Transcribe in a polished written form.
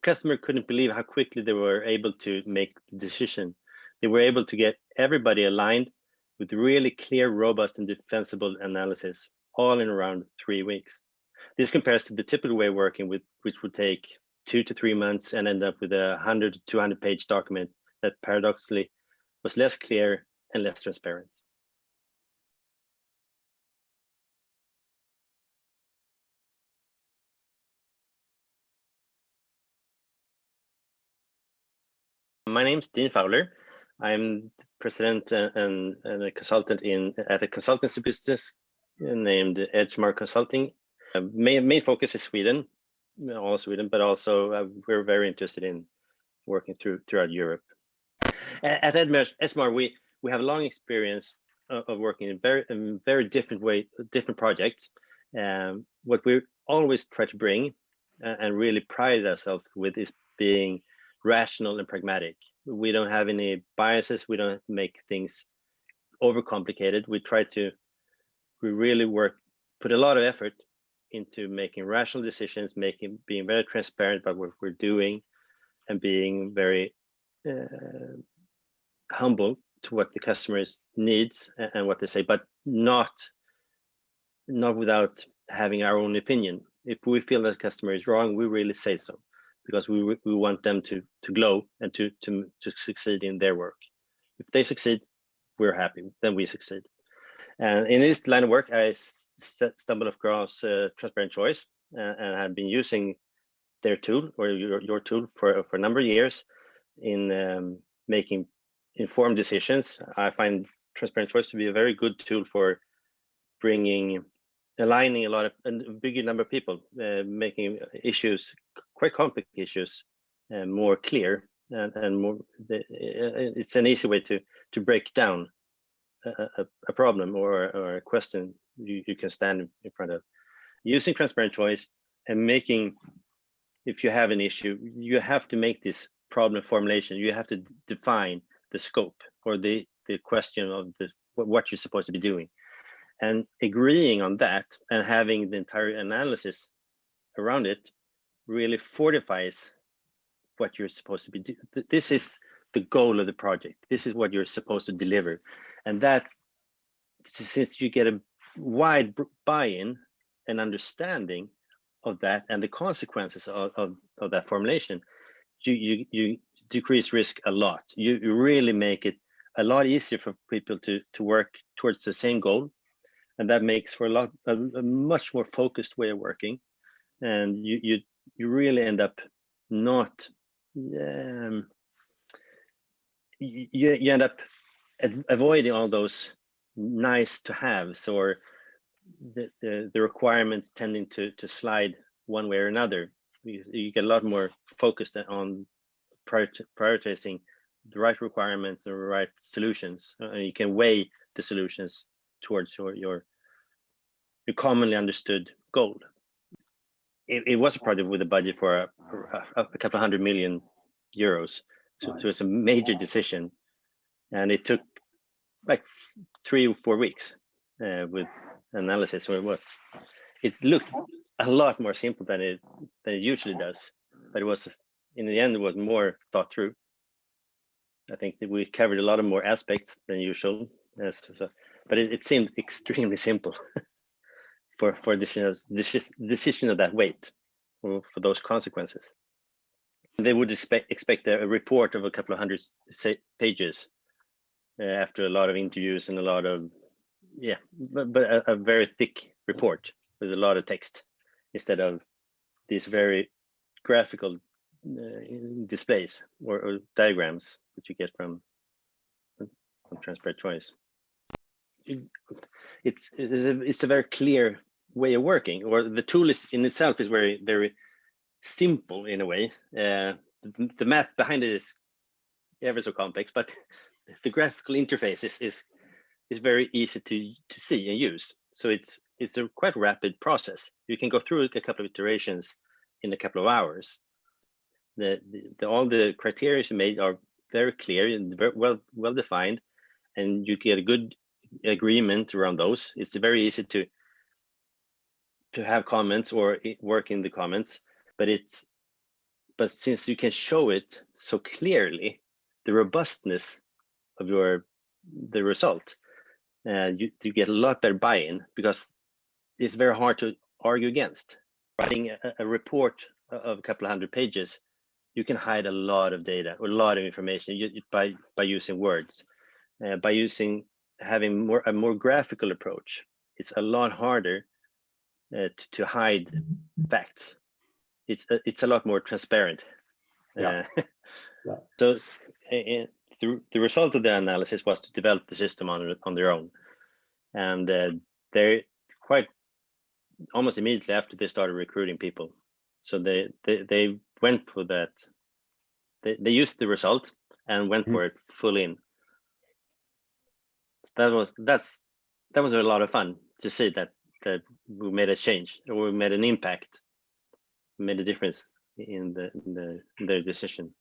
customer couldn't believe how quickly they were able to make the decision. They were able to get everybody aligned with really clear, robust, and defensible analysis, all in around 3 weeks. This compares to the typical way of working, which would take 2 to 3 months and end up with a 100 to 200 page document that paradoxically was less clear and less transparent. My name is Dean Fowler. I'm president and a consultant at a consultancy business named Edgemar Consulting. Main focus is Sweden, all Sweden, but also we're very interested in working throughout Europe. At Edgemar, we have a long experience of working in very different projects. What we always try to bring and really pride ourselves with is being rational and pragmatic. We don't have any biases. We don't make things overcomplicated. We really put a lot of effort into making rational decisions, being very transparent about what we're doing, and being very humble to what the customers needs and what they say, but not without having our own opinion. If we feel that the customer is wrong, we really say so, because we want them to glow and to succeed in their work. If they succeed, we're happy, then we succeed. And in this line of work, I stumbled across TransparentChoice and have been using their tool, or your tool, for a number of years in making informed decisions. I find TransparentChoice to be a very good tool for aligning a bigger number of people, making issues, quite complex issues, more clear, and more. It's an easy way to break down a problem or a question you can stand in front of. Using TransparentChoice and making, if you have an issue, you have to make this problem formulation. You have to define the scope or the question of what you're supposed to be doing. And agreeing on that and having the entire analysis around it really fortifies what you're supposed to be doing. This is the goal of the project. This is what you're supposed to deliver. And that, since you get a wide buy-in and understanding of that and the consequences of that formulation, you decrease risk a lot. You really make it a lot easier for people to work towards the same goal. And that makes for a much more focused way of working. And you really end up not, you end up avoiding all those nice to haves or the requirements tending to slide one way or another. You get a lot more focused on prioritizing the right requirements and the right solutions. You can weigh the solutions towards your commonly understood goal. It was a project with a budget for a couple of €100 million, so it's a major decision, and it took like 3 or 4 weeks with analysis. So it looked a lot more simple than it usually does, but it was, in the end, it was more thought through. I think that we covered a lot of more aspects than usual, but it seemed extremely simple for decision of that weight, for those consequences. They would expect a report of a couple of hundred pages after a lot of interviews and a lot of, but a very thick report with a lot of text instead of these very graphical displays or diagrams that you get from TransparentChoice. It's a very clear way of working, or the tool in itself is very, very simple in a way. The math behind it is ever so complex, but the graphical interface is very easy to see and use. So it's a quite rapid process. You can go through a couple of iterations in a couple of hours. All the criteria you made are very clear and very well defined, and you get a good agreement around those. It's very easy to have comments or work in the comments, but it's but since you can show it so clearly, the robustness of the result, you get a lot better buy-in, because it's very hard to argue against. Writing a report of a couple of 100 pages, you can hide a lot of data or a lot of information by using words. By having a more graphical approach, it's a lot harder to hide facts. It's a lot more transparent. Yeah. So the result of the analysis was to develop the system on their own, and they're quite almost immediately after they started recruiting people. So they went for that. They used the result and went for it full in. That was a lot of fun to see that we made a change, or we made an impact, made a difference in their decision.